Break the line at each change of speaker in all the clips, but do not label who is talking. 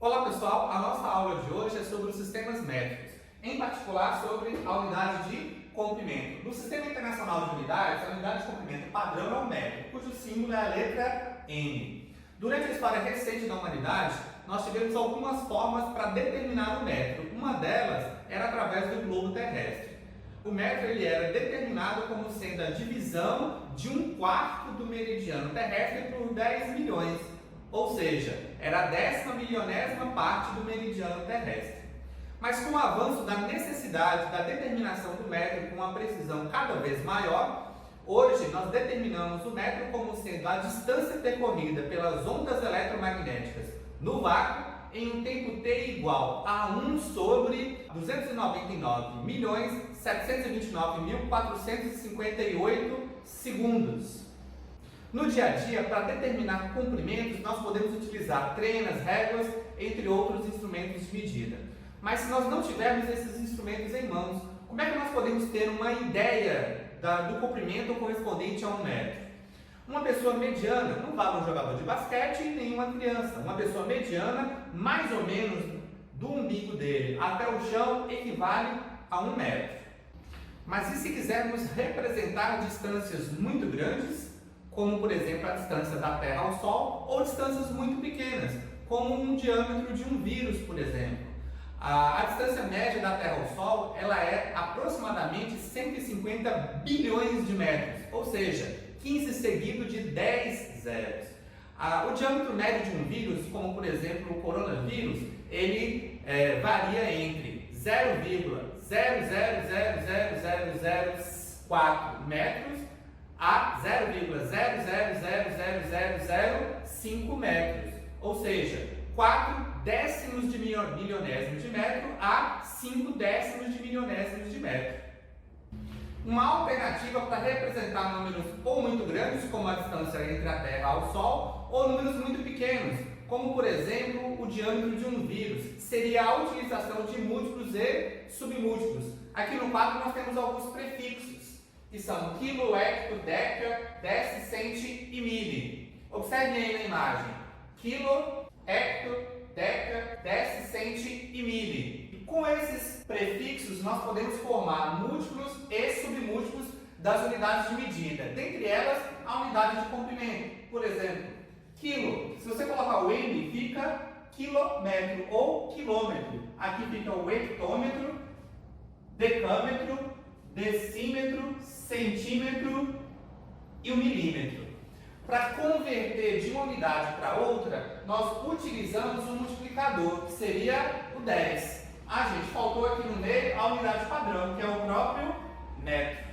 Olá pessoal, a nossa aula de hoje é sobre os sistemas métricos, em particular sobre a unidade de comprimento. No Sistema Internacional de Unidades, a unidade de comprimento padrão é o metro, cujo símbolo é a letra M. Durante a história recente da humanidade, nós tivemos algumas formas para determinar o metro. Uma delas era através do globo terrestre. O metro ele era determinado como sendo a divisão de 1/4 do meridiano terrestre por 10 milhões. Ou seja, era a 10.000.000ª parte do meridiano terrestre. Mas com o avanço da necessidade da determinação do metro com uma precisão cada vez maior, hoje nós determinamos o metro como sendo a distância percorrida pelas ondas eletromagnéticas no vácuo em um tempo t igual a 1 sobre 299.729.458 segundos. No dia a dia, para determinar comprimentos, nós podemos utilizar trenas, réguas, entre outros instrumentos de medida. Mas se nós não tivermos esses instrumentos em mãos, como é que nós podemos ter uma ideia do comprimento correspondente a um metro? Uma pessoa mediana não vale um jogador de basquete e nenhuma criança. Uma pessoa mediana, mais ou menos do umbigo dele até o chão, equivale a 1 metro. Mas e se quisermos representar distâncias muito grandes, como por exemplo a distância da Terra ao Sol, ou distâncias muito pequenas, como um diâmetro de um vírus, por exemplo. A distância média da Terra ao Sol ela é aproximadamente 150 bilhões de metros, ou seja, 15 seguido de 10 zeros. O diâmetro médio de um vírus, como por exemplo o coronavírus, ele varia entre 0,0000004 metros a 0,0000005 metros, ou seja, 4 décimos de milionésimo de metro a 5 décimos de milionésimo de metro. Uma alternativa para representar números ou muito grandes, como a distância entre a Terra ao Sol, ou números muito pequenos, como por exemplo o diâmetro de um vírus, seria a utilização de múltiplos e submúltiplos. Aqui no quadro nós temos alguns prefixos, que são quilo, hecto, deca, deci, centi e mili. Observem aí na imagem. Quilo, hecto, deca, deci, centi e mili. E com esses prefixos nós podemos formar múltiplos e submúltiplos das unidades de medida. Dentre elas, a unidade de comprimento. Por exemplo, quilo. Se você colocar o M, fica quilômetro ou quilômetro. Aqui fica o hectômetro, decâmetro, decímetro, centímetro e o milímetro. Para converter de uma unidade para outra, nós utilizamos um multiplicador, que seria o 10. Gente, faltou aqui no meio a unidade padrão, que é o próprio metro.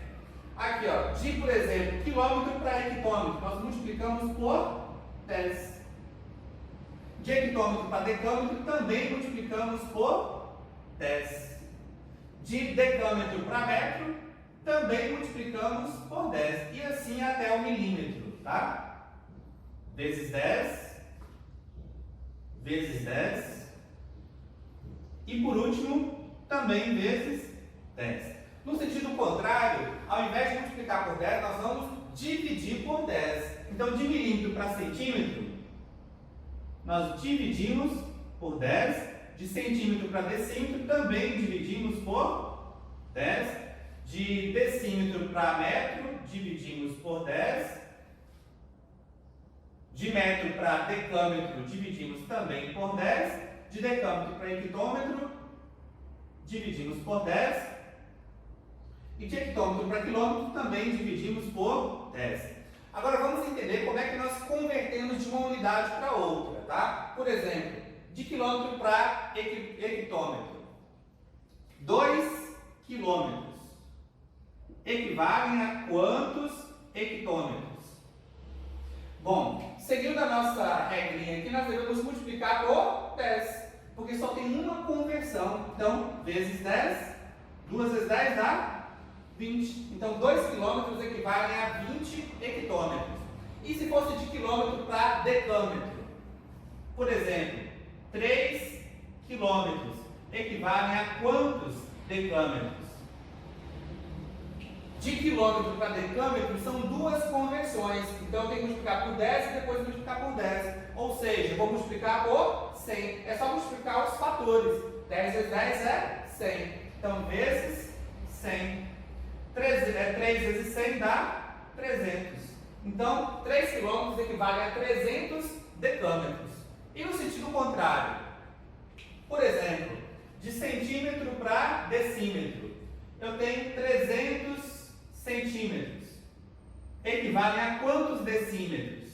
Aqui, ó, de, por exemplo, quilômetro para hectômetro, nós multiplicamos por 10. De hectômetro para decâmetro, também multiplicamos por 10. De decâmetro para metro, também multiplicamos por 10. E assim até o milímetro, tá? Vezes 10, vezes 10. E por último, também vezes 10. No sentido contrário, ao invés de multiplicar por 10, nós vamos dividir por 10. Então, de milímetro para centímetro, nós dividimos por 10. De centímetro para decímetro, também dividimos por 10. De decímetro para metro, dividimos por 10. De metro para decâmetro, dividimos também por 10. De decâmetro para hectômetro, dividimos por 10. E de hectômetro para quilômetro, também dividimos por 10. Agora vamos entender como é que nós convertemos de uma unidade para outra, tá? Por exemplo, de quilômetro para hectômetro. 2 quilômetros equivalem a quantos hectômetros? Bom, seguindo a nossa regrinha aqui, nós devemos multiplicar por 10, porque só tem uma conversão. Então, vezes 10, 2 vezes 10 dá 20. Então, 2 quilômetros equivalem a 20 hectômetros. E se fosse de quilômetro para decâmetro? Por exemplo, 3 quilômetros equivalem a quantos decâmetros? De quilômetro para decâmetro são duas conversões. Então eu tenho que multiplicar por 10 e depois multiplicar por 10. Ou seja, eu vou multiplicar por 100. É só multiplicar os fatores. 10 vezes 10 é 100. Então, vezes 100. 3 vezes 100 dá 300. Então, 3 km equivale a 300 decâmetros. E no sentido contrário, por exemplo, de centímetro para decímetro, eu tenho 300 centímetros. Equivale a quantos decímetros?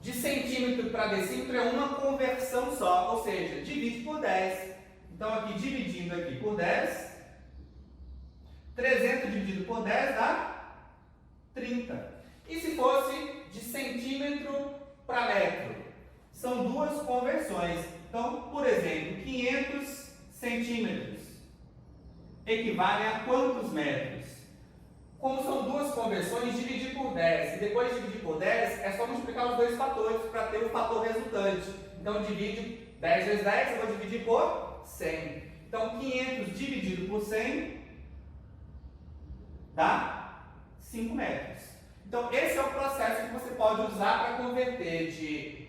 De centímetro para decímetro é uma conversão só, ou seja, divide por 10. Então, aqui dividindo aqui por 10, 300 dividido por 10 dá 30. E se fosse de centímetro para metro? São duas conversões. Então, por exemplo, 500 centímetros equivale a quantos metros? Como são duas conversões, dividir por 10. E depois de dividir por 10, é só multiplicar os dois fatores para ter o fator resultante. Então, divide 10 vezes 10, eu vou dividir por 100. Então, 500 dividido por 100 dá 5 metros. Então, esse é o processo que você pode usar para converter de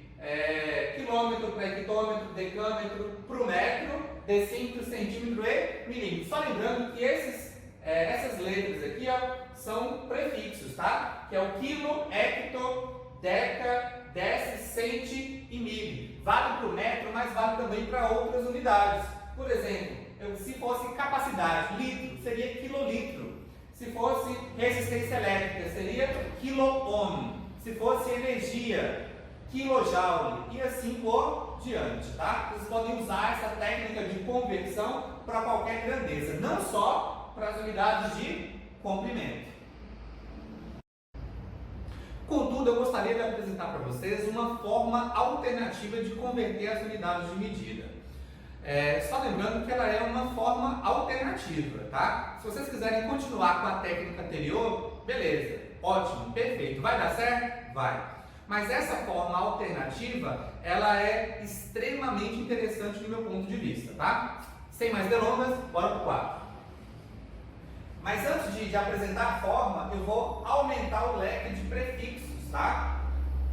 quilômetro para hectômetro, decâmetro para o metro, decímetro, centímetro e milímetro. Só lembrando que essas letras aqui, ó, são prefixos, tá? Que é o quilo, hecto, deca, deci, centi e mili. Vale para o metro, mas vale também para outras unidades. Por exemplo, se fosse capacidade, litro, seria quilolitro. Se fosse resistência elétrica, seria quilo-ohm. Se fosse energia, quilojoule. E assim por diante, tá? Vocês podem usar essa técnica de conversão para qualquer grandeza, não só para as unidades de comprimento. Contudo, eu gostaria de apresentar para vocês uma forma alternativa de converter as unidades de medida. Só lembrando que ela é uma forma alternativa, tá? Se vocês quiserem continuar com a técnica anterior, beleza, ótimo, perfeito. Vai dar certo? Vai. Mas essa forma alternativa, ela é extremamente interessante do meu ponto de vista, tá? Sem mais delongas, bora pro quadro. Mas antes de apresentar a forma, eu vou aumentar o leque de prefixos, tá?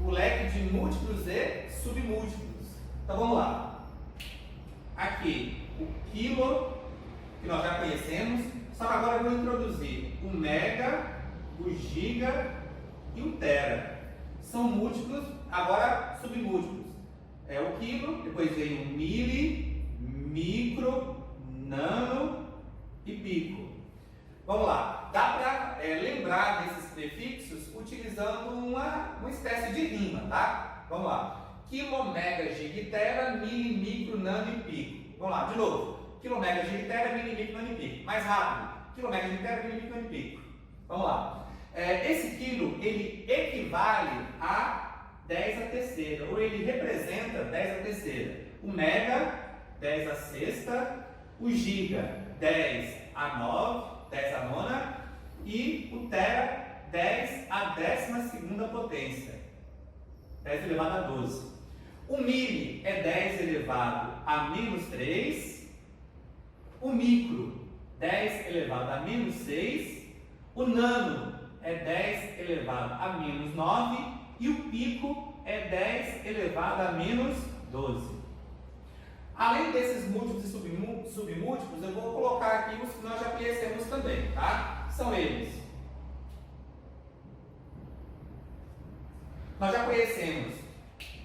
O leque de múltiplos e submúltiplos. Então vamos lá. Aqui, o quilo, que nós já conhecemos, só que agora eu vou introduzir o mega, o giga e o tera. São múltiplos, agora submúltiplos. É o quilo, depois vem o mili, micro, nano e pico. Vamos lá, dá para lembrar desses prefixos utilizando uma espécie de rima, tá? Vamos lá. Quilo, mega, giga e tera, mili, micro, nano e pico. Vamos lá, de novo. Quilo, mega, giga e tera, mili, micro, nano e pico. Mais rápido. Quilo, mega, giga e tera, mili, micro, nano e pico. Vamos lá. Esse quilo, ele equivale a 10 à terceira, ou ele representa 10 à terceira. O mega, 10 à sexta. O giga, 10 à 9. 10 à nona, e o tera, 10 à 12ª potência, 10 elevado a 12. O mili é 10 elevado a menos 3, o micro, 10 elevado a menos 6, o nano é 10 elevado a menos 9, e o pico é 10 elevado a menos 12. Além desses múltiplos e submúltiplos, eu vou colocar aqui os que nós já conhecemos também, tá? São eles. Nós já conhecemos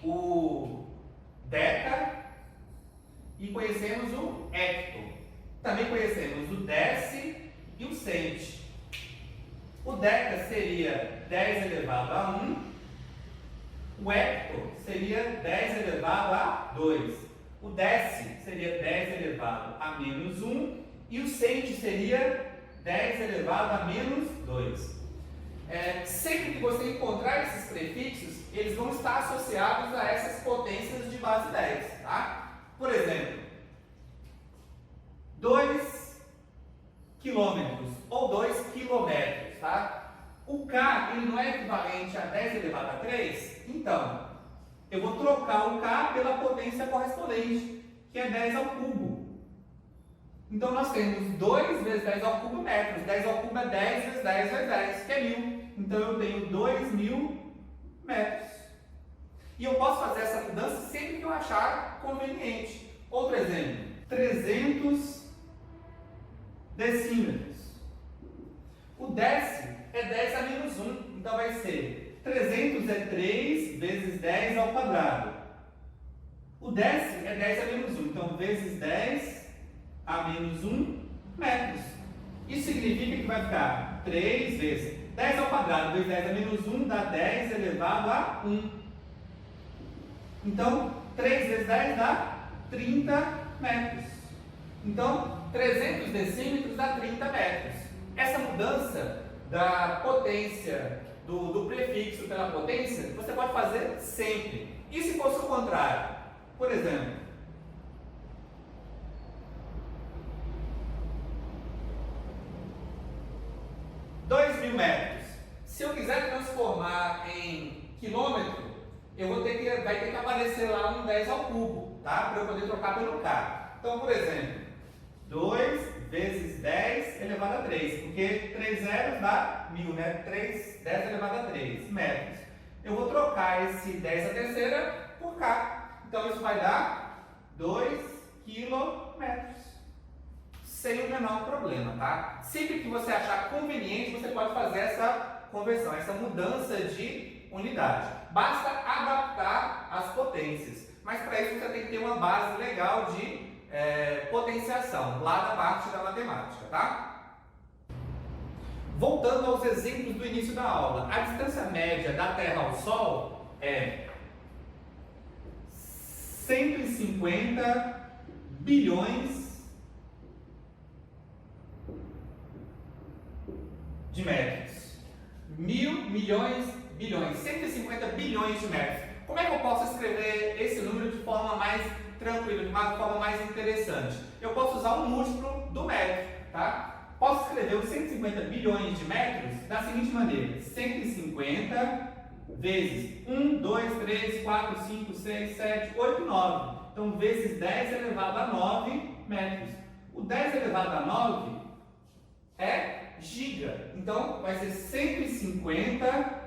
o deca e conhecemos o hecto. Também conhecemos o deci e o centi. O deca seria 10 elevado a 1. O hecto seria 10 elevado a 2. O deci seria 10 elevado a menos 1 e o centi seria 10 elevado a menos 2. Sempre que você encontrar esses prefixos, eles vão estar associados a essas potências de base 10. Tá? Por exemplo, 2 quilômetros ou 2 quilômetros. Tá? O K ele não é equivalente a 10 elevado a 3? Então, eu vou trocar o K pela potência correspondente, que é 10 ao cubo. Então, nós temos 2 vezes 10 ao cubo metros. 10 ao cubo é 10 vezes 10 vezes 10, que é 1000. Então, eu tenho 2000 metros. E eu posso fazer essa mudança sempre que eu achar conveniente. Outro exemplo, 300 decímetros. O décimo é 10 a menos 1, então vai ser 300 é 3 vezes 10 ao quadrado. O décimo é 10 a menos 1, então vezes 10 a menos 1 metros. Isso significa que vai ficar 3 vezes 10 ao quadrado vezes 10 a menos 1 dá 10 elevado a 1. Então, 3 vezes 10 dá 30 metros. Então, 300 decímetros dá 30 metros. Essa mudança da potência, do prefixo pela potência, você pode fazer sempre. E se fosse o contrário? Por exemplo, 2.000 metros. Se eu quiser transformar em quilômetro, vai ter que aparecer lá um 10 ao cubo, tá? Para eu poder trocar pelo K. Então, por exemplo, 2 vezes 10 elevado a 3, porque 3 zeros dá 1.000, né? 10 elevado a 3 metros. Eu vou trocar esse 10 à terceira por K. Então, isso vai dar 2 quilômetros. Sem o menor problema, tá? Sempre que você achar conveniente, você pode fazer essa conversão, essa mudança de unidade. Basta adaptar as potências. Mas para isso você tem que ter uma base legal de potenciação, lá da parte da matemática, tá? Voltando aos exemplos do início da aula, a distância média da Terra ao Sol é 150 bilhões de metros. 1.000, milhões, bilhões, 150 bilhões de metros. Como é que eu posso escrever esse número de forma mais tranquila, de uma forma mais interessante? Eu posso usar um múltiplo do metro, tá? Posso escrever os 150 bilhões de metros da seguinte maneira: 150 vezes 1, 2, 3, 4, 5, 6, 7, 8, 9. Então, vezes 10 elevado a 9 metros. O 10 elevado a 9 é giga. Então, vai ser 150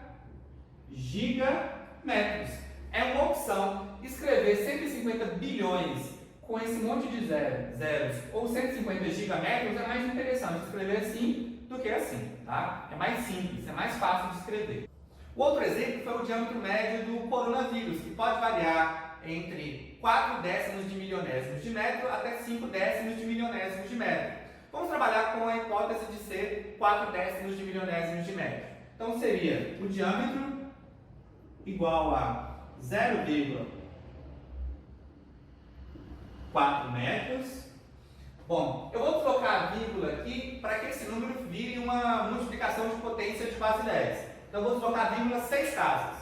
gigametros. É uma opção. Escrever 150 bilhões com esse monte de zeros ou 150 gigametros é mais interessante escrever assim do que assim, tá? É mais simples, é mais fácil de escrever. O outro exemplo foi o diâmetro médio do coronavírus, que pode variar entre 4 décimos de milionésimos de metro até 5 décimos de milionésimos de metro. Vamos trabalhar com a hipótese de ser 4 décimos de milionésimos de metro. Então, seria o diâmetro igual a 0,4 metros. Bom, eu vou trocar a vírgula aqui para que esse número vire uma multiplicação de potência de base 10. Então, eu vou trocar a vírgula 6 casas.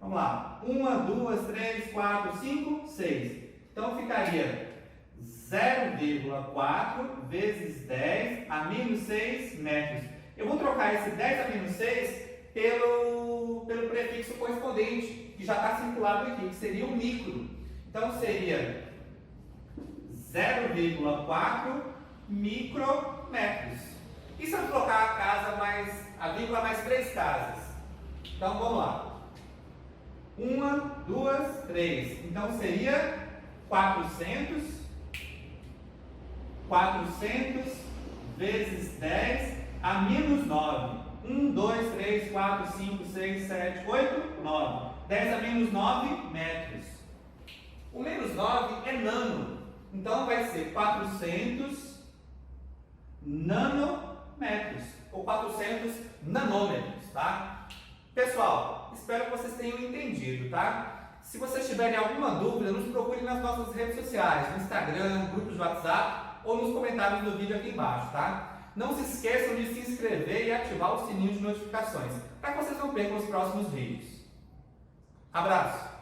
Vamos lá. 1, 2, 3, 4, 5, 6. Então, ficaria 0,4 vezes 10 a menos 6 metros. Eu vou trocar esse 10 a menos 6 pelo prefixo correspondente, que já está circulado aqui, que seria o micro. Então, seria 0,4 micrometros. E se eu trocar a casa a vírgula mais 3 casas? Então, vamos lá. 1, 2, 3. Então, seria 400 vezes 10 a menos 9. 1, 2, 3, 4, 5, 6, 7, 8, 9. 10 a menos 9 metros. O menos 9 é nano. Então vai ser 400 nanômetros. Ou 400 nanômetros, tá? Pessoal, espero que vocês tenham entendido, tá? Se vocês tiverem alguma dúvida, nos procurem nas nossas redes sociais, no Instagram, grupos de WhatsApp ou nos comentários do vídeo aqui embaixo, tá? Não se esqueçam de se inscrever e ativar o sininho de notificações, para que vocês não percam os próximos vídeos. Abraço!